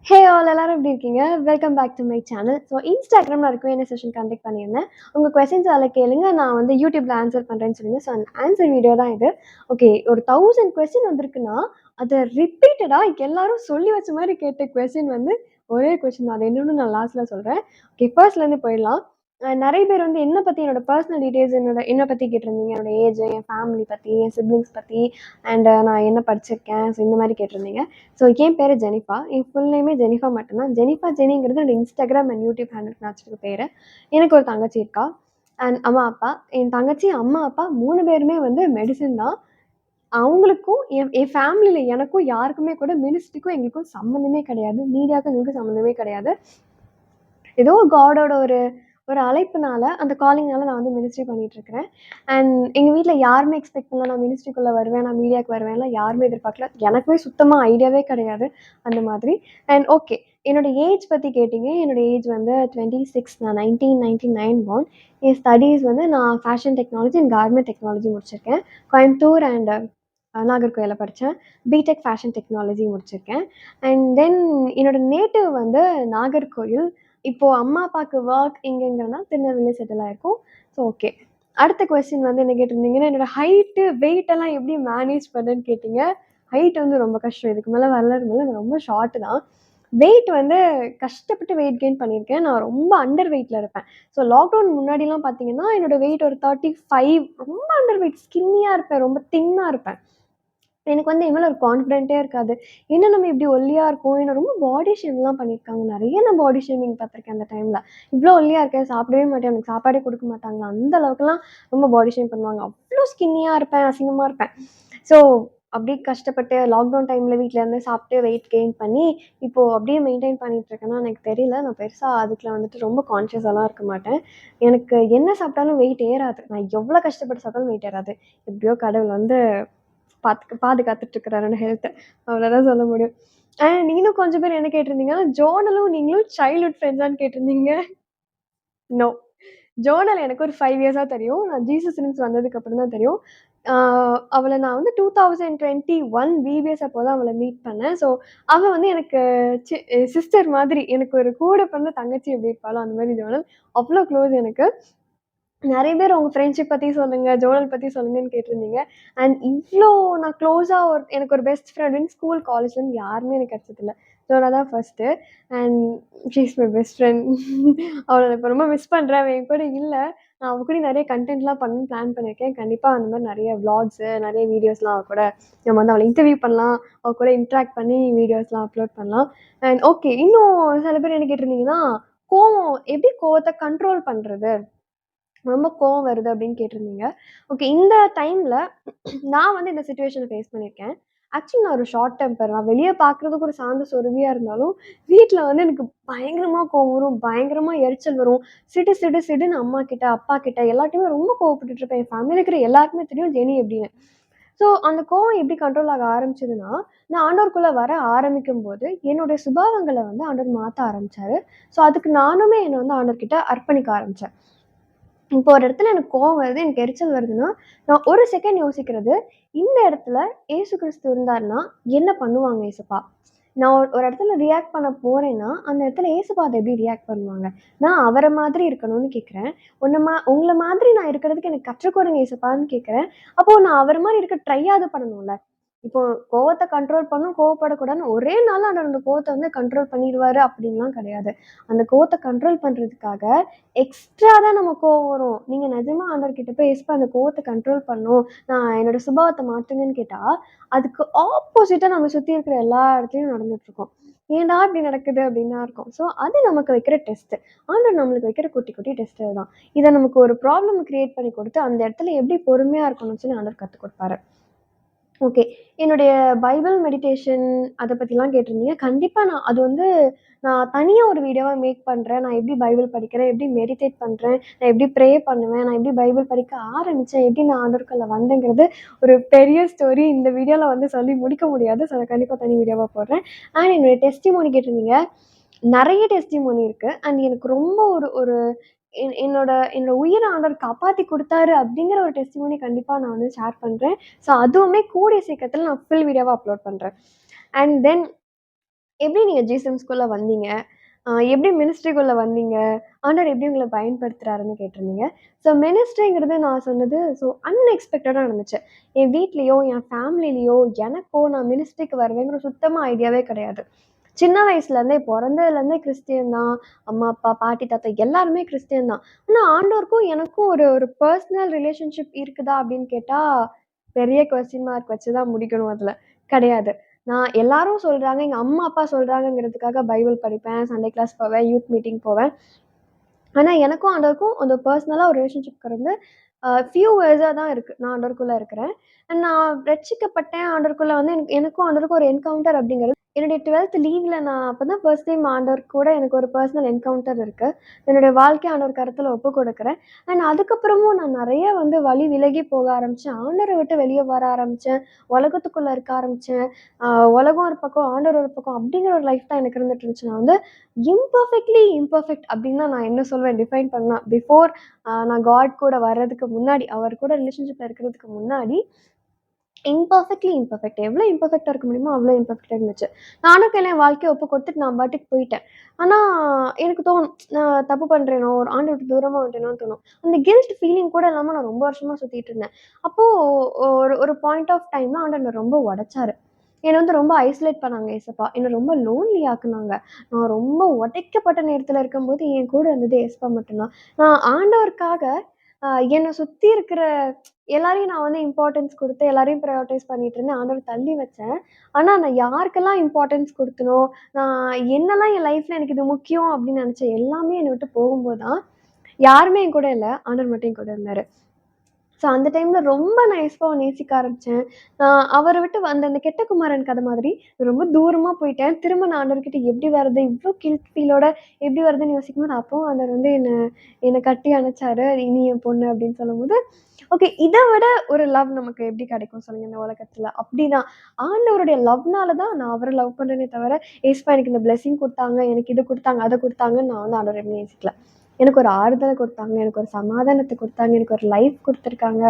Hey all எல்லாரும் எப்படி இருக்கீங்க? Welcome back to my channel. So இன்ஸ்டாகிராம்ல ஒரு Q&A செஷன் கண்டக்ட் பண்ணியிருந்தேன். உங்க கொஸ்டின்ஸ் அதில கேளுங்க. நான் வந்து யூடியூப்ல ஆன்சர் பண்றேன்னு சொல்லியிருந்தேன். ஸோ அந்த ஆன்சர் வீடியோ தான் இது. ஓகே, ஒரு 1000 கொஸ்டின் வந்திருக்குன்னா, அத ரிப்பீட்டடா எல்லாரும் சொல்லி வச்ச மாரி கேட்ட கொஸ்டின் வந்து ஒரே கொஸ்டின் தான். அது என்னன்னு நான் லாஸ்ட்ல சொல்றேன். ஓகே, ஃபர்ஸ்ட்லேருந்து போயிடலாம். நெறைய பேர் வந்து என்ன பத்தி என்னோட பர்சனல் டீட்டெயில்ஸ் என்ன பத்தி கேட்டிருந்தீங்க. என்னோட ஏஜ், என் ஃபேமிலி பத்தி, என் சிப்லிங்ஸ் பத்தி நான் என்ன படிச்சிருக்கேன். ஸோ இந்த மாரி கேட்டிருந்தீங்க. ஸோ என் பேரு ஜெனிஃபா. என் ஃபுல் நேமே ஜெனிஃபா மட்டும்தான். ஜெனிஃபா ஜெனிங்கிறது என்னோட இன்ஸ்டாகிராம் அண்ட் யூடியூப் ஹேண்டிலுக்கு நான் வச்சிருக்க பேரு. எனக்கு ஒரு தங்கச்சி இருக்கா. அண்ட் அம்மா, அப்பா. என் தங்கச்சி, அம்மா, அப்பா 3 பேருமே வந்து மெடிசின் தான். அவங்களுக்கும் என் என் ஃபேமிலில எனக்கும் யாருக்குமே கூட மினிஸ்ட்ரிக்கும் எங்களுக்கும் சம்மந்தமே கிடையாது. மீடியாவுக்கும் எங்களுக்கும் சம்மந்தமே கிடையாது. ஏதோ காடோட ஒரு ஒரு அழைப்புனால, அந்த காலிங்னால நான் வந்து மினிஸ்ட்ரி பண்ணிட்டுருக்கிறேன். அண்ட் எங்க வீட்ல யாருமே எக்ஸ்பெக்ட் பண்ணல நான் மினிஸ்ட்ரிக்குள்ள வருவேன், நான் மீடியாவுக்கு வருவேன்லாம் யாருமே எதிர்பார்க்கல. எனக்குமே சுத்தமா ஐடியாவே கிடையாது அந்த மாதிரி. அண்ட் ஓகே, என்னோட ஏஜ் பத்தி கேட்டீங்க. என்னோட ஏஜ் வந்து 26. நான் 1999 பார்ன். என் ஸ்டடீஸ் வந்து நான் fashion technology and garment technology முடிச்சிருக்கேன். கோயம்புத்தூர் அண்ட் நாகர்கோயில்ல படிச்சேன். பிடெக் ஃபேஷன் டெக்னாலஜி முடிச்சிருக்கேன். அண்ட் தென் என்னோட நேட்டிவ் வந்து நாகர்கோயில். இப்போ அம்மா, அப்பாவுக்கு வொர்க் எங்கங்கிறனால திருநெல்வேலி செட்டில் ஆயிருக்கோம். So okay. அடுத்த கொஸ்டின் வந்து என்ன கேட்டிருந்தீங்கன்னா, என்னோட ஹைட்டு, வெயிட் எல்லாம் எப்படி மேனேஜ் பண்ணேன்னு கேட்டீங்க. ஹைட் வந்து ரொம்ப கஷ்டம். இதுக்கு மேல வளர்றதுனால நான் ரொம்ப ஷார்ட் தான். வெயிட் வந்து கஷ்டப்பட்டு வெயிட் கெயின் பண்ணியிருக்கேன். நான் ரொம்ப அண்டர் வெயிட்ல இருப்பேன். ஸோ லாக்டவுன் முன்னாடிலாம் பார்த்தீங்கன்னா, என்னோட வெயிட் ஒரு 35, ரொம்ப அண்டர் வெயிட், ஸ்கின்னியா இருப்பேன். ரொம்ப தின்னா இருப்பேன். எனக்கு வந்து என் மேல ஒரு கான்ஃபிடென்ட்டே இருக்காது. என்ன நம்ம இப்படி ஒல்லியா இருக்கோம். என்ன ரொம்ப பாடி ஷேம்லாம் பண்ணியிருக்காங்க. நெறைய நான் பாடி ஷேமிங் பார்த்துருக்கேன் அந்த டைம்ல. இவ்ளோ ஒல்லியா இருக்க, சாப்பிடவே மாட்டேன். எனக்கு சாப்பாடே குடுக்க மாட்டாங்க. அந்த அளவுக்குலாம் ரொம்ப பாடி ஷேம் பண்ணுவாங்க. அவ்ளோ ஸ்கின்னியா இருப்பேன். அசிங்கமா இருப்பேன். ஸோ அப்படியே கஷ்டப்பட்டு லாக்டவுன் டைம்ல வீட்ல இருந்து சாப்பிட்டு வெயிட் கெயின் பண்ணி, இப்போ அப்படியே மெயின்டெயின் பண்ணிட்டு இருக்கேன்னா எனக்கு தெரியல. நான் பெருசா அதுக்குள்ள வந்துட்டு ரொம்ப கான்ஷியஸாலாம் இருக்க மாட்டேன். எனக்கு என்ன சாப்பிட்டாலும் வெயிட் ஏறாது. நான் எவ்வளோ கஷ்டப்பட்டு சாப்பிட்டாலும் வெயிட் ஏறாது. எப்படியோ கடவுள் வந்து பாதுகாத்துட்டு இருக்கிறாரு என்னோட ஹெல்த்த. அவ்வளோதான் சொல்ல முடியும். நீங்களும் கொஞ்சம் பேர் என்ன கேட்டிருந்தீங்கன்னா, ஜோனலும் நீங்களும் சைல்ட்ஹுட் ஃப்ரெண்ட்ஸான்னு கேட்டிருந்தீங்க. நோ. ஜோனல் எனக்கு ஒரு 5 இயர்ஸா தெரியும். நான் ஜீசஸ் சினிம்ஸ் வந்ததுக்கு அப்புறம் தான் தெரியும். ஆ அவள நான் வந்து 2021 பிபிஎஸ் அப்போ தான் அவள மீட் பண்ணேன். ஸோ அவ வந்து எனக்கு சி சிஸ்டர் மாதிரி. எனக்கு ஒரு கூட பிறந்த தங்கச்சி எப்படி இருப்பாளோ, அந்த மாரி ஜோனல். அவ்ளோ க்ளோஸ் எனக்கு. நெறைய பேர் உங்க ஃப்ரெண்ட்ஷிப் பத்தி சொல்லுங்க, ஜோனல் பத்தி சொல்லுங்கன்னு கேட்டிருந்தீங்க. அண்ட் இவ்ளோ நான் க்ளோஸா எனக்கு ஒரு பெஸ்ட் ஃப்ரெண்டுன்னு ஸ்கூல், காலேஜ்லேருந்து யாருமே எனக்கு கிடைச்சதில்ல. ஜோனா தான் first. And she is my best friend. அவள நான் இப்ப ரொம்ப மிஸ் பண்றேன். அவ என் கூட இல்ல. நான் அவ கூட நெறைய கன்டென்ட்லாம் பண்ணணும்னு பிளான் பண்ணியிருக்கேன். கண்டிப்பா அந்த மாரி நெறைய விளாக்ஸு, நெறைய வீடியோஸ்லாம் அவ கூட நம்ம வந்து அவள இன்டர்வியூ பண்ணலாம். அவ கூட இன்டராக்ட் பண்ணி வீடியோஸ்லாம் அப்லோட் பண்ணலாம். அண்ட் ஓகே, இன்னும் சில பேர் என்ன கேட்டிருந்தீங்கன்னா, எப்படி கோவத்த கண்ட்ரோல் பண்றது? ரொம்ப கோவம் வருது அப்படின்னு கேட்டிருந்தீங்க. ஓகே, இந்த டைம்ல நான் வந்து இந்த சிச்சுவேஷன ஃபேஸ் பண்ணியிருக்கேன். ஆக்சுவலி நான் ஒரு ஷார்ட் டெம்பர். நான் வெளிய பார்க்குறதுக்கு ஒரு சாந்த சொருவியா இருந்தாலும், வீட்ல வந்து எனக்கு பயங்கரமா கோவம் வரும். பயங்கரமா எரிச்சல் வரும். சிடு சிடு சிடுன்னு அம்மாகிட்ட, அப்பாகிட்ட எல்லார்ட்டயுமே ரொம்ப கோவப்பட்டுட்டு இருப்பேன். என் ஃபேமிலில இருக்கிற எல்லாருக்குமே தெரியும் ஜெனி எப்படின்னு. ஸோ அந்த கோவம் எப்படி கண்ட்ரோல் ஆக ஆரம்பிச்சதுன்னா, நான் ஆண்டவருக்குள்ள வர ஆரம்பிக்கும்போது, என்னுடைய சுபாவங்கள வந்து ஆண்டவர் மாத்த ஆரம்பிச்சாரு. ஸோ அதுக்கு நானுமே என்ன வந்து ஆண்டவர்கிட்ட அர்ப்பணிக்க ஆரம்பிச்சேன். இப்போ ஒரு இடத்துல எனக்கு கோவம் வருது, எனக்கு எரிச்சல் வருதுன்னா, நான் ஒரு செகண்ட் யோசிக்கிறது, இந்த இடத்துல ஏசு கிறிஸ்து இருந்தாருன்னா, என்ன பண்ணுவாங்க ஏசப்பா? நான் ஒரு ஒரு இடத்துல ரியாக்ட் பண்ண போறேன்னா, அந்த இடத்துல ஏசப்பா அத எப்படி ரியாக்ட் பண்ணுவாங்க? நான் அவர மாதிரி இருக்கணும்னு கேட்கிறேன். உங்கள மாதிரி நான் இருக்கிறதுக்கு எனக்கு கற்றுக் கொடுங்க ஏசப்பான்னு கேட்கிறேன். அப்போ நான் அவர மாரி இருக்க ட்ரையாவது பண்ணணும்ல. இப்போ கோவத்த கண்ட்ரோல் பண்ணணும், கோவப்படக்கூடாதுன்னு ஒரே நாள்ல அந்த கோவத்த வந்து கண்ட்ரோல் பண்ணிருவாரு அப்படின்லாம் கிடையாது. அந்த கோவத்த கண்ட்ரோல் பண்றதுக்காக எக்ஸ்ட்ரா தான் நம்ம கோவம் வரும். நீங்க நிஜமா ஆண்டவர்கிட்ட போய் ஏசப்பா அந்த கோவத்த கண்ட்ரோல் பண்ணணும். நான் என்னோட சுபாவத்த மாத்துங்கன்னு கேட்டா, அதுக்கு ஆப்போசிட்டா நம்ம சுத்தி இருக்கிற எல்லா இடத்துலயும் நடந்துட்டுருக்கும். ஏன்டா இப்படி நடக்குது அப்படின்னு தான் இருக்கும். ஸோ அது நமக்கு வைக்கிற டெஸ்ட். ஆண்டவர் நம்மளுக்கு வைக்கிற குட்டி குட்டி டெஸ்ட் அதுதான். இத நமக்கு ஒரு ப்ராப்ளம் கிரியேட் பண்ணி கொடுத்து, அந்த இடத்துல எப்படி பொறுமையா இருக்கணும்னு சொல்லி ஆண்டவர் கத்துக் குடுப்பாரு. ஓகே. என்னுடைய பைபிள் மெடிடேஷன் அத பத்திலாம் கேட்டிருந்தீங்க. கண்டிப்பா நான் தனியா ஒரு வீடியோவா மேக் பண்றேன். நான் எப்படி பைபிள் படிக்கிறேன், எப்படி மெடிடேட் பண்றேன், நான் எப்படி ப்ரே பண்ணுவேன், நான் எப்படி பைபிள் படிக்க ஆரம்பிச்சேன், எப்படி நான் ஆண்டவருக்குள்ள வந்தேங்கிறது ஒரு பெரிய ஸ்டோரி. இந்த வீடியோல வந்து சொல்லி முடிக்க முடியாது. ஸோ நான் கண்டிப்பா தனி வீடியோவா போடுறேன். அண்ட் என்னுடைய டெஸ்டிமோனி கேட்டிருந்தீங்க. நெறைய டெஸ்டிமோனி இருக்கு. அண்ட் எனக்கு ரொம்ப ஒரு ஒரு என்னோட என்னோட உயிர ஆண்டவர் காப்பாத்தி குடுத்தாரு அப்படிங்கிற ஒரு டெஸ்டிமோனி கண்டிப்பா நான் வந்து ஷேர் பண்றேன். ஸோ அதுவுமே கூடிய சீக்கிரத்தில நான் ஃபுல் வீடியோவா அப்லோட் பண்றேன். அண்ட் தென் எப்படி நீங்க ஜீசஸ்குள்ள வந்தீங்க? எப்படி மினிஸ்ட்ரிக்குள்ள வந்தீங்க? ஆண்டவர் எப்படி உங்கள பயன்படுத்துறாருன்னு கேட்டிருந்தீங்க. ஸோ மினிஸ்ட்ரிங்கிறது நான் சொன்னது அன்எக்ஸ்பெக்டடா நடந்துச்சு. என் வீட்லயோ, என் ஃபேமிலிலயோ எனக்கோ நான் மினிஸ்ட்ரிக்கு வருவேங்கிற சுத்தமா ஐடியாவே கிடையாது. சின்ன வயசுலேருந்தே பொறந்ததுலேருந்தே கிறிஸ்டியன் தான். அம்மா, அப்பா, பாட்டி, தாத்தா எல்லாருமே கிறிஸ்டியன் தான். ஆனா ஆண்டவருக்கும் எனக்கும் ஒரு ஒரு பெர்சனல் ரிலேஷன்ஷிப் இருக்குதா அப்படின்னு கேட்டா, பெரிய கொஸ்டின் மார்க் வச்சு தான் முடிக்கணும் அதுல. கிடையாது. நான் எல்லாரும் சொல்றாங்க, எங்க அம்மா, அப்பா சொல்றாங்கங்கிறதுக்காக பைபிள் படிப்பேன், சண்டே கிளாஸ் போவேன், யூத் மீட்டிங் போவேன். ஆனா எனக்கும் ஆண்டவருக்கும் அந்த பெர்சனலா ஒரு ரிலேஷன்ஷிப் வந்து ஃபியூ இயர்ஸா தான் இருக்கு. நான் ஆண்டவருக்குள்ள இருக்கிறேன். நான் ரட்சிக்கப்பட்டேன். ஆண்டவருக்குள்ள வந்து எனக்கும் ஆண்டவருக்கும் ஒரு என்கவுண்டர் அப்படிங்கிறது என்னுடைய 12த் லீவ்ல நான் அப்பதான் ஃபர்ஸ்ட் டைம் ஆண்டவர் கூட எனக்கு ஒரு பெர்சனல் என்கவுண்டர் இருக்கு. என்னுடைய வாழ்க்கைய ஆண்டவர் கரத்துல ஒப்புக் கொடுக்கிறேன். அதுக்கப்புறமும் நான் நெறைய வந்து வழி விலகி போக ஆரம்பிச்சேன். ஆண்டவர விட்டு வெளிய வர ஆரம்பிச்சேன். உலகத்துக்குள்ள இருக்க ஆரம்பிச்சேன். அ உலகம் ஒரு பக்கம், ஆண்டவர் ஒரு பக்கம் அப்படிங்கிற ஒரு லைஃப் தான் எனக்கு இருந்துட்டு இருந்துச்சு. நான் வந்து இம்பர்ஃபெக்ட் அப்படின்னு தான் நான் என்ன சொல்வேன் டிஃபைன் பண்ணா. பிஃபோர் நான் காட் கூட வர்றதுக்கு முன்னாடி, அவர் கூட ரிலேஷன்ஷிப்ல இருக்கிறதுக்கு முன்னாடி, இம்பர்ஃபெக்ட். எவ்வளோ இம்பர்ஃபெக்ட்டா இருக்க முடியுமோ, அவ்வளோ இம்பர்ஃபெக்ட்டா இருந்துச்சு. நானும் கையில என் வாழ்க்கைய ஒப்பு கொடுத்துட்டு நான் பாட்டுக்கு போயிட்டேன். ஆனா, எனக்கு தோணும், நான் தப்பு பண்றேனோ, ஒரு ஆண்டவர விட்டு தூரமா வந்துட்டேனோன்னு தோணும். அந்த கில்ட் ஃபீலிங் கூட இல்லாம நான் ரொம்ப வருஷமா சுத்திட்டு இருந்தேன். அப்போ ஒரு ஒரு பாயிண்ட் ஆஃப் டைம்ல ஆண்டவர் என்ன ரொம்ப உடைச்சாரு. என்ன வந்து ரொம்ப ஐசோலேட் பண்ணாங்க ஏசப்பா. என்ன ரொம்ப லோன்லி ஆக்குனாங்க. நான் ரொம்ப உடைக்கப்பட்ட நேரத்துல இருக்கும்போது, என் கூட இருந்தது ஏசப்பா மட்டும் தான். நான் ஆண்டவருக்காக என்ன சுத்தி இருக்கிற எல்லாரையும் நான் வந்து இம்பார்ட்டன்ஸ் குடுத்து, எல்லாரையும் பிரையாரிடைஸ் பண்ணிட்டு இருந்தேன். ஆண்டவர தள்ளி வச்சேன். ஆனா, நான் யாருக்கெல்லாம் இம்பார்ட்டன்ஸ் குடுத்தனோ, நான் என்னலாம் என் லைஃப்ல எனக்கு இது முக்கியம் அப்படின்னு நெனச்ச எல்லாமே என்ன விட்டு போகும்போது தான், யாருமே என் கூட இல்ல. ஆண்டவர் மட்டும் என் கூட இருந்தாரு. ஸோ அந்த டைம்ல ரொம்ப நான் இயேசுப்பாவ நேசிக்க ஆரம்பிச்சேன். அவர விட்டு வந்த அந்த கெட்ட குமாரன் கதை மாதிரி ரொம்ப தூரமா போயிட்டேன். திரும்ப நான் ஆண்டவர்கிட்ட எப்படி வர்றது? இவ்ளோ கில்ட் ஃபீலோட எப்படி வருதுன்னு யோசிக்கும்போது, அப்பவும் ஆண்டவர் வந்து என்ன என்ன கட்டி அணைச்சாரு. "நீ என் பொண்ணு" அப்படின்னு சொல்லும்போது, ஓகே இத விட ஒரு லவ் நமக்கு எப்படி கிடைக்கும் சொல்லுங்க இந்த உலகத்துல? அப்படிதான். ஆண்டவருடைய லவ்னால தான் நான் அவர லவ் பண்றேனே தவிர, ஏசப்பா எனக்கு இந்த பிளெஸ்ஸிங் குடுத்தாங்க, எனக்கு இது குடுத்தாங்க, அத குடுத்தாங்கன்னு நான் வந்து ஆண்டவர நேசிக்கல. எனக்கு ஒரு ஆறுதல குடுத்தாங்க. எனக்கு ஒரு சமாதானத்த குடுத்தாங்க. எனக்கு ஒரு லைஃப் குடுத்துருக்காங்க.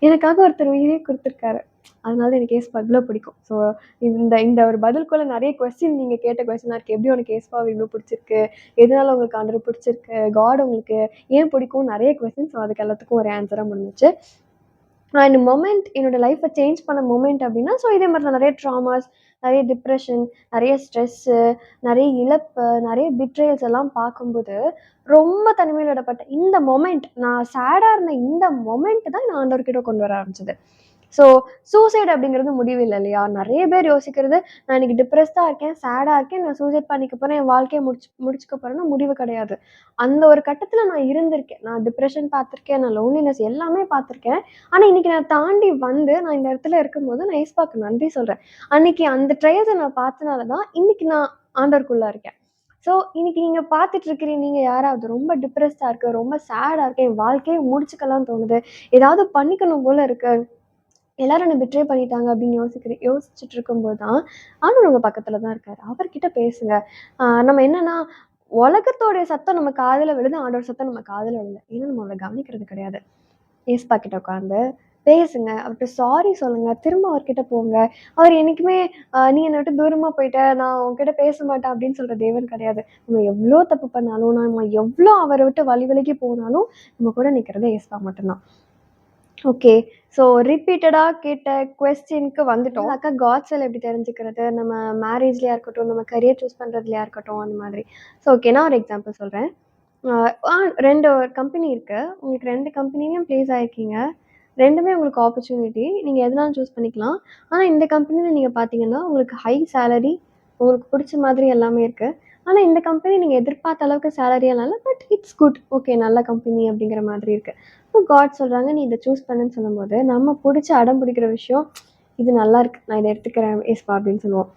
எனக்காக ஒருத்தர் உயிரே குடுத்துருக்காரு. அதனால தான் எனக்கு ஏசப்பா இவ்ளோ பிடிக்கும். ஸோ இந்த இந்த ஒரு பதிலுக்குள்ள நெறைய கொஸ்டின் நீங்க கேட்ட கொஸ்டினா இருக்கு. எப்படி உனக்கு ஏசப்பாவ இவ்ளோ பிடிச்சிருக்கு? எதனால உங்களுக்கு ஆண்டவர பிடிச்சிருக்கு? காட் உங்களுக்கு ஏன் பிடிக்கும்? நெறைய கொஸ்டின். ஸோ அதுக்கு எல்லாத்துக்கும் ஒரு ஆன்ஸரா முடிஞ்சுச்சு. அண்ட் மொமெண்ட் என்னோட லைஃப்ப சேஞ்ச் பண்ண மொமெண்ட் அப்டின்னா, ஸோ இதே மாரி தான் நெறைய ட்ராமாஸ், நெறைய டிப்ரஷன், நெறைய ஸ்ட்ரெஸ்ஸு, நெறைய இழப்பு, நெறைய பிட்ரயல்ஸ் எல்லாம் பார்க்கும்போது, ரொம்ப தனிமையில விடப்பட்டேன். இந்த மொமெண்ட் நான் சேடா இருந்த இந்த மொமெண்ட் தான் என்ன ஆண்டவர்கிட்ட கொண்டு வர ஆரம்பிச்சது. ஸோ சூசைட் அப்படிங்கிறது முடிவு இல்ல இல்லையா? நெறைய பேர் யோசிக்கிறது, நான் இன்னைக்கு டிப்ரஸ்டா இருக்கேன், சேடா இருக்கேன், நான் சூசைட் பண்ணிக்க போறேன், என் வாழ்க்கைய முடிச்சுக்க போறேன்னா முடிவு கிடையாது. அந்த ஒரு கட்டத்துல நான் இருந்திருக்கேன். நான் டிப்ரஷன் பார்த்துருக்கேன், நான் லோன்லினஸ் எல்லாமே பார்த்துருக்கேன். ஆனா, இன்னைக்கு நான் தாண்டி வந்து, நான் இந்த இடத்துல இருக்கும்போது, நான் ஏசப்பாக்கு நன்றி சொல்றேன். அன்னைக்கு அந்த ட்ரையல்ஸ நான் பார்த்தனால தான், இன்னைக்கு நான் ஆண்டவருக்குள்ள இருக்கேன். ஸோ, இன்னைக்கு நீங்க பார்த்துட்டு இருக்கிற நீங்க யாராவது ரொம்ப டிப்ரஸ்டா இருக்கு, ரொம்ப சேடா இருக்கேன், என் வாழ்க்கைய முடிச்சுக்கலாம்னு தோணுது, ஏதாவது பண்ணிக்கணும் போல இருக்கு, எல்லாரும் என்ன பிட்ரே பண்ணிட்டாங்க அப்படின்னு யோசிச்சுட்டு இருக்கும்போது தான், ஆண்டவர் உங்க பக்கத்துல தான் இருக்காரு. அவர்கிட்ட பேசுங்க. நம்ம என்னன்னா, உலகத்தோடைய சத்தம் நம்ம காதுல விழுது, ஆண்டவர் சத்தம் நம்ம காதுல விழல. ஏன்னா நம்ம அவர கவனிக்கிறது கிடையாது. ஏசப்பா கிட்ட உட்கார்ந்து பேசுங்க. அவர்ட்ட சாரி சொல்லுங்க. திரும்ப அவர்கிட்ட போங்க. அவர் என்னைக்குமே "நீ என்ன விட்டு தூரமா போயிட்ட. நான் உன்கிட்ட பேச மாட்டேன்" அப்படின்னு சொல்ற தேவன் கிடையாது. நம்ம எவ்ளோ தப்பு பண்ணாலும், நம்ம எவ்ளோ அவர விட்டு வழி விலகி போனாலும், நம்ம கூட நிக்கிறது ஏசப்பா மட்டும் தான். ஓகே. ஸோ ரிப்பீட்டடா கேட்ட கொஸ்டினுக்கு வந்துட்டோம். அக்கா காட் செல் எப்படி தெரிஞ்சுக்கிறது? நம்ம மேரேஜ்லயா இருக்கட்டும், நம்ம கரியர் சூஸ் பண்றதுலயா இருக்கட்டும், அந்த மாதிரி. ஸோ ஓகே நான் ஒரு எக்ஸாம்பிள் சொல்றேன். அ ஆ 2 கம்பெனி இருக்கு. உங்களுக்கு 2 கம்பெனிலயும் பிளேஸ் ஆயிருக்கீங்க. 2மே உங்களுக்கு ஆப்பர்ச்சுனிட்டி. நீங்க எதுனாலும் சூஸ் பண்ணிக்கலாம். ஆனா இந்த கம்பெனில நீங்க பார்த்தீங்கன்னா, உங்களுக்கு ஹை சேலரி, உங்களுக்கு புடிச்ச மாதிரி எல்லாமே இருக்கு. ஆனா இந்த கம்பெனி நீங்க எதிர்பார்த்த அளவுக்கு சேலரிலாம் இல்ல. But it's good. ஓகே நல்ல கம்பெனி அப்படிங்கிற மாதிரி இருக்கு. இப்போ காட் சொல்றாங்க, "நீ இத சூஸ் பண்ணுன்னு" சொல்லும்போது, நம்ம புடிச்சு அடம் பிடிக்கிற விஷயம், "இது நல்லாருக்கு. நான் இத எடுத்துக்கிறேன் ஏசப்பா" அப்படின்னு சொல்லுவோம்.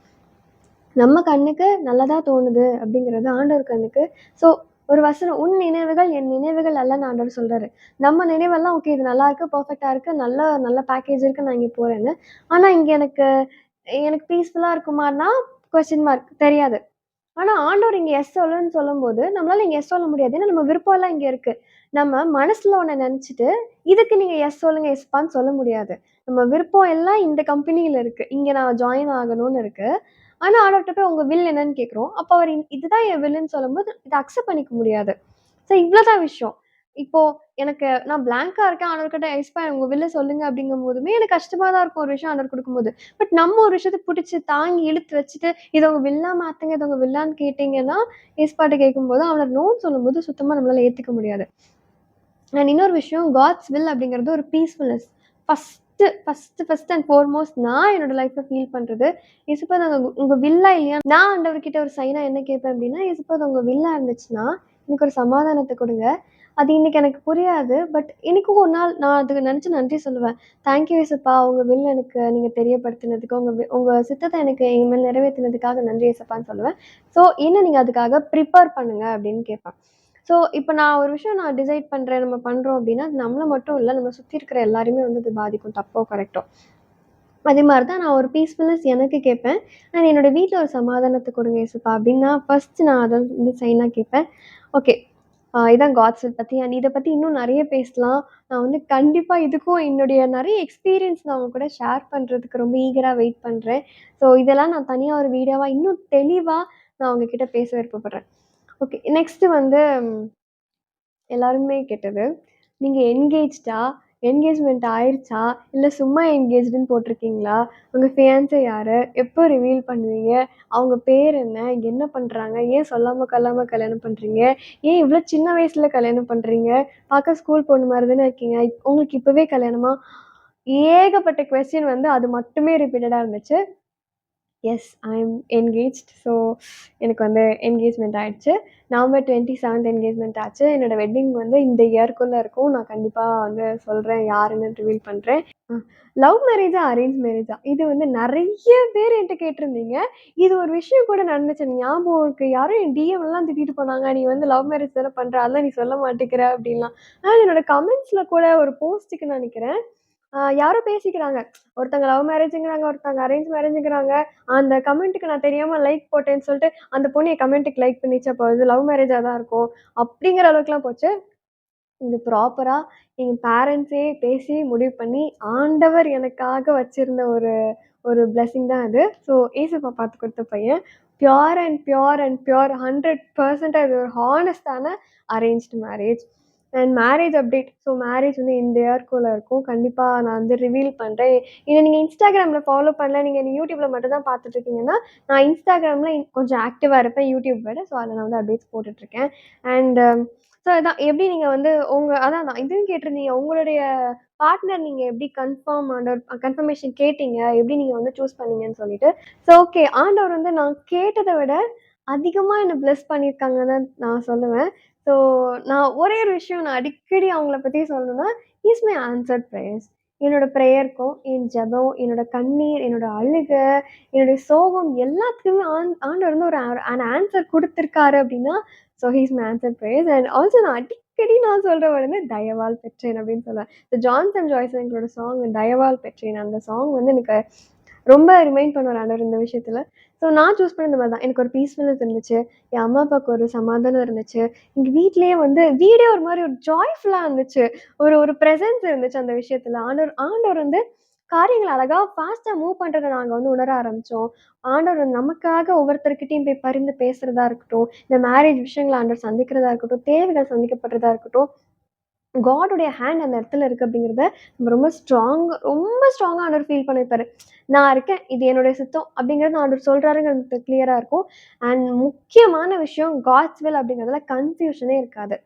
நம்ம கண்ணுக்கு நல்லதா தோணுது அப்படிங்கிறது ஆண்டவர் கண்ணுக்கு ஸோ ஒரு வசனம், "உன் நினைவுகள் என் நினைவுகள் அல்லன்னு" ஆண்டவர் சொல்றாரு. நம்ம நினைவெல்லாம் ஓகே இது நல்லாருக்கு, பெர்ஃபெக்ட்டா இருக்கு, நல்ல நல்ல பேக்கேஜ் இருக்கு, நான் இங்க போறேன்னு. ஆனா இங்க எனக்கு எனக்கு பீஸ்ஃபுல்லா இருக்குமான்னா, கொஸ்டின் மார்க் தெரியாது. ஆனா ஆண்டவர் இங்க எஸ் சொல்லுன்னு சொல்லும்போது, நம்மளால இங்க எஸ் சொல்ல முடியாது. ஏன்னா நம்ம விருப்பம்லாம் இங்க இருக்கு. நம்ம மனசுல ஒண்ண நெனச்சுட்டு, இதுக்கு நீங்க எஸ் சொல்லுங்க எஸ்ப்பான்னு சொல்ல முடியாது. நம்ம விருப்பம் எல்லாம் இந்த கம்பெனியில இருக்கு. இங்க நான் ஜாயின் ஆகணும்னு இருக்கு. ஆனா ஆண்டவர்ட்ட போய் உங்க வில் என்னன்னு கேட்குறோம். அப்ப அவர் இதுதான் என் வில்லுன்னு சொல்லும்போது, இத அக்செப்ட் பண்ணிக்க முடியாது. ஸோ இவ்வளோதான் விஷயம். இப்போ எனக்கு நான் பிளாங்க்கா இருக்கேன். ஆண்டவர்கிட்ட "ஏசப்பா உங்க வில்ல சொல்லுங்க" அப்படிங்கும்போதுமே எனக்கு கஷ்டமா தான் இருக்கும் ஒரு விஷயம் ஆண்டவர் குடுக்கும்போது. பட் நம்ம ஒரு விஷயத்த புடிச்சு தாங்கி இழுத்து வச்சுட்டு, "இத உங்க வில்லா மாத்துங்க, இத உங்க வில்லான்னு கேட்டீங்கன்னா" ஏசப்பாட்ட கேட்கும்போது, அவன நோன்னு சொல்லும்போது சுத்தமா நம்மளால ஏத்துக்க முடியாது. அண்ட் இன்னொரு விஷயம் காட்ஸ் வில் அப்படிங்கிறது ஒரு பீஸ்ஃபுல்னஸ். ஃபர்ஸ்ட் அண்ட் ஃபார்மோஸ்ட் நான் என்னோட லைஃப்ல ஃபீல் பண்றது, "ஏசப்பா நாங்க உங்க வில்லா இல்லையா?" நான் ஆண்டவர்கிட்ட ஒரு சைனா என்ன கேட்பேன் அப்படின்னா, "ஏசப்பா அது உங்க வில்லா இருந்துச்சுன்னா, எனக்கு ஒரு சமாதானத்த குடுங்க. அது இன்னைக்கு எனக்கு புரியாது. பட் என்னைக்கும் ஒரு நாள் நான் அதுக்கு நெனச்சு நன்றி சொல்லுவேன். தேங்க் யூ ஏசப்பா உங்க வில் எனக்கு நீங்க தெரியப்படுத்தினதுக்கு, உங்க சித்தத்த எனக்கு என் மேல் நிறைவேத்தினதுக்காக நன்றி ஏசப்பான்னு சொல்லுவேன். ஸோ என்ன நீங்க அதுக்காக ப்ரிப்பேர் பண்ணுங்க" அப்படின்னு கேட்பேன். ஸோ, இப்ப நான் ஒரு விஷயம் நான் டிசைட் பண்றேன், நம்ம பண்றோம் அப்டின்னா, அது நம்மள மட்டும் இல்ல, நம்ம சுத்தி இருக்கிற எல்லாரையுமே வந்து அது பாதிக்கும். தப்போ, கரெக்ட்டோ. அதே மாரி தான் நான் ஒரு பீஸ்ஃபுல்னஸ் எனக்கு கேட்பேன். அண்ட் என்னோட வீட்ல ஒரு சமாதானத்த குடுங்க ஏசப்பா அப்டின்னா, ஃபர்ஸ்ட் நான் அத வந்து சைனா கேட்பேன். ஓகே. இதான் காட்ஸ் வில் பத்தி அண்ட் இத பத்தி இன்னும் நெறைய பேசலாம். நான் வந்து கண்டிப்பா இதுக்கும் என்னுடைய நெறைய எக்ஸ்பீரியன்ஸ் நான் உங்க கூட ஷேர் பண்றதுக்கு ரொம்ப ஈகரா வெயிட் பண்றேன். ஸோ, இதெல்லாம் நான் தனியா ஒரு வீடியோவா இன்னும் தெளிவா நான் உங்ககிட்ட பேச விருப்பப்படுறேன். ஓகே. நெக்ஸ்ட்டு வந்து எல்லாருமே கேட்டது. நீங்க என்கேஜ்டா? என்கேஜ்மென்ட் ஆயிருச்சா? இல்ல சும்மா என்கேஜ்டுன்னு போட்டிருக்கீங்களா? உங்க ஃபியான்ஸி யாரு? எப்போ ரிவீல் பண்ணுவீங்க? அவங்க பேர் என்ன? என்ன பண்றாங்க? ஏன் சொல்லாம கொள்ளாம கல்யாணம் பண்றீங்க? ஏன் இவ்ளோ சின்ன வயசுல கல்யாணம் பண்றீங்க? பார்க்க ஸ்கூல் பொண்ணு மாரி தானே இருக்கீங்க. உங்களுக்கு இப்பவே கல்யாணமா? ஏகப்பட்ட கொஸ்டின் வந்து அது மட்டுமே ரிப்பீட்டடா இருந்துச்சு. எஸ் ஐ அம் என்கேஜ்ட். ஸோ எனக்கு வந்து என்கேஜ்மெண்ட் ஆயிடுச்சு. நவம்பர் 27 என்கேஜ்மெண்ட் ஆச்சு. என்னோட வெட்டிங் வந்து இந்த இயர்க்குள்ள இருக்கும். நான் கண்டிப்பா வந்து சொல்றேன் யாருன்னு ரிவீல் பண்றேன். அ லவ் மேரேஜா? அரேஞ்ச் மேரேஜா? இது வந்து நெறைய பேர் என்ட்ட கேட்டிருந்தீங்க. இது ஒரு விஷயம் கூட நடந்துச்சு. எனக்கு ஞாபகம் இருக்கு. யாரோ என் டிஎம்லாம் திட்டிட்டு போனாங்க. "நீ வந்து லவ் மேரேஜ் தானே பண்ற. அதான் நீ சொல்ல மாட்டேங்கிற" அப்படின்லாம். என்னோட கமெண்ட்ஸ்ல கூட ஒரு போஸ்ட்டுக்கு நெனைக்கிறேன். யாரோ பேசிக்கிறாங்க. ஒருத்தங்க லவ் மேரேஜ்ங்கிறாங்க, ஒருத்தங்க அரேஞ்ச் மேரேஜ்ங்கிறாங்க. அந்த கமெண்ட்டுக்கு நான் தெரியாம லைக் போட்டேன்னு சொல்லிட்டு, அந்த பொண்ணு என் கமெண்ட்டுக்கு லைக் பண்ணிச்சு. அப்போ இது லவ் மேரேஜா தான் இருக்கும். அப்படிங்கிற அளவுக்குலாம் போச்சு. இது ப்ராப்பரா எங்க பேரண்ட்ஸே பேசி முடிவு பண்ணி, ஆண்டவர் எனக்காக வச்சிருந்த ஒரு ஒரு பிளெஸ்ஸிங் தான் அது. ஸோ ஏசப்பா பார்த்து குடுத்த பையன். பியூர் 100% அது ஒரு ஹானஸ்ட்டான arranged marriage. And marriage update. So marriage வந்து இந்த இயர்க்குள்ள இருக்கும். கண்டிப்பா நான் வந்து ரிவீல் பண்றேன். என்ன நீங்க Instagramல ஃபாலோ பண்ணல, நீங்க என்ன YouTubeல மட்டும் தான் பார்த்துட்டு இருக்கீங்கன்னா, நான் Instagramல கொஞ்சம் ஆக்டிவா இருப்பேன் யூடியூப் விட. ஸோ அதில நான் வந்து அப்டேட்ஸ் போட்டுட்ருக்கேன். அண்ட் ஸோ அதான் எப்படி நீங்க வந்து அதான் நான் இதுவும் கேட்டிருந்தீங்க. உங்களுடைய பார்ட்னர் நீங்க எப்படி கன்ஃபர்மேஷன் கேட்டீங்க? எப்படி நீங்க வந்து சூஸ் பண்ணீங்கன்னு சொல்லிட்டு. So okay. ஆண்டவர் வந்து நான் கேட்டத விட அதிகமா என்ன பிளெஸ் பண்ணியிருக்காங்கன்னு தான் நான் சொல்லுவேன். ஸோ நான் ஒரே ஒரு விஷயம் நான் அடிக்கடி அவங்கள பத்தி சொல்லணும்னா, he is my answered prayers. என்னோட பிரேயருக்கும், என் ஜெபம், என்னோட கண்ணீர், என்னோட அழுக, என்னுடைய சோகம் எல்லாத்துக்குமே ஆண்டவர் வந்து ஒரு ஆன்சர் குடுத்துருக்காரு அப்படின்னா, so he is my answered prayers and also நான் அடிக்கடி நான் சொல்ற வந்து "தயவால் பெற்றேன்" அப்படின்னு சொல்லுவேன். இந்த ஜான்சன் ஜாய்சன் எங்களோட சாங் "தயவால் பெற்றேன்" அந்த சாங் வந்து எனக்கு ரொம்ப ரிமைண்ட் பண்ணுவாரு ஆண்டவர் இந்த விஷயத்துல. ஸோ நான் சூஸ் பண்ணது இந்த மாரி தான். எனக்கு ஒரு பீஸ்ஃபுல்னஸ் இருந்துச்சு. என் அம்மா, அப்பாவுக்கு ஒரு சமாதானம் இருந்துச்சு. எங்க வீட்லயே வந்து வீடே ஒரு மாரி ஒரு ஜாய்ஃபுல்லா இருந்துச்சு. ஒரு ஒரு பிரசன்ஸ் இருந்துச்சு அந்த விஷயத்துல. ஆண்டவர் ஆண்டவர் வந்து காரியங்கள அழகா ஃபாஸ்ட்டா மூவ் பண்றத நாங்க வந்து உணர ஆரம்பிச்சோம். ஆண்டவர் வந்து நமக்காக ஒவ்வொருத்தர்கிட்டயும் போய் பரிந்து பேசுறதா இருக்கட்டும், இந்த மேரேஜ் விஷயங்கள ஆண்டவர் சந்திக்கிறதா இருக்கட்டும், தேவைகள் சந்திக்கப்படுறதா இருக்கட்டும், காடோடைய ஹேண்ட் அந்த இடத்துல இருக்கு அப்படிங்கிறத நம்ம ரொம்ப ஸ்ட்ராங்கா ஆண்டவர் ஃபீல் பண்ண வைப்பாரு. நான் இருக்கேன். இது என்னுடைய சித்தம் அப்படிங்கிறது ஆண்டவர் சொல்றாருங்கிறது கிளியரா இருக்கும். அண்ட் முக்கியமான விஷயம் காட்ஸ் வில் அப்படிங்கிறதுல கன்ஃப்யூஷனே இருக்காது.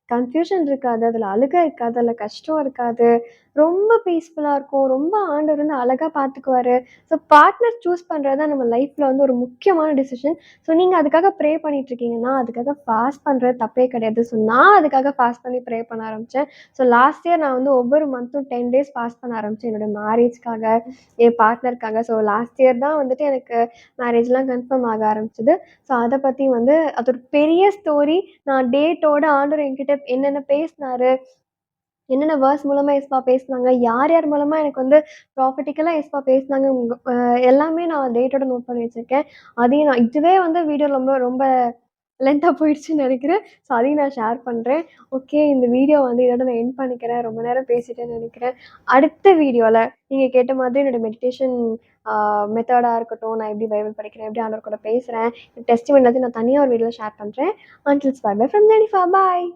கன்ஃப்யூஷன் இருக்காது. அதுல அழுகை இருக்காது. அதுல கஷ்டம் இருக்காது. ரொம்ப பீஸ்ஃபுல்லா இருக்கும். ரொம்ப ஆண்டவர் வந்து அழகா பார்த்துக்குவாரு. ஸோ பார்ட்னர் சூஸ் பண்றது தான் நம்ம லைஃப்ல வந்து ஒரு முக்கியமான டிசிஷன். ஸோ நீங்க அதுக்காக ப்ரே பண்ணிட்டு இருக்கீங்கன்னா, அதுக்காக ஃபாஸ்ட் பண்றது தப்பே கிடையாது. ஸோ நான் அதுக்காக ஃபாஸ்ட் பண்ணி ப்ரே பண்ண ஆரம்பிச்சேன். ஸோ லாஸ்ட் இயர் நான் வந்து ஒவ்வொரு மந்த்தும் 10 டேஸ் ஃபாஸ்ட் பண்ண ஆரம்பிச்சேன். என்னோட மேரேஜ்க்காக, என் பார்ட்னருக்காக. ஸோ லாஸ்ட் இயர் தான் வந்துட்டு எனக்கு மேரேஜ்லாம் கன்ஃபார்ம் ஆக ஆரம்பிச்சது. ஸோ அத பத்தி வந்து அது ஒரு பெரிய ஸ்டோரி. நான் டேட்டோட ஆண்டவர் என்கிட்ட என்னென்ன பேசினாரு, என்னென்ன வேர்ட்ஸ் மூலமா ஏசப்பா பேசினாங்க, யார் யார் மூலமா எனக்கு வந்து ப்ராஃபெட்டிக்கலா ஏசப்பா பேசினாங்க, எல்லாமே நான் டேட்டோட நோட் பண்ணி வச்சிருக்கேன். அதையும் நான் இதுவே வந்து வீடியோ ரொம்ப ரொம்ப லென்த்தா போயிடுச்சுன்னு நெனைக்கிறேன். ஸோ அதையும் நான் ஷேர் பண்றேன். ஓகே, இந்த வீடியோ வந்து இதோட நான் எண்ட் பண்ணிக்கிறேன். ரொம்ப நேரம் பேசிட்டேன்னு நெனைக்கிறேன். அடுத்த வீடியோல நீங்க கேட்ட மாதிரி என்னோட மெடிடேஷன் ஆ மெத்தடா இருக்கட்டும், நான் எப்படி பைபிள் படிக்கிறேன், எப்படி ஆண்டவர் கூட பேசுறேன், டெஸ்டிமனி எல்லாத்தையும் நான் தனியா ஒரு வீடியோல ஷேர் பண்றேன். Until bye bye from Jennifer. Bye.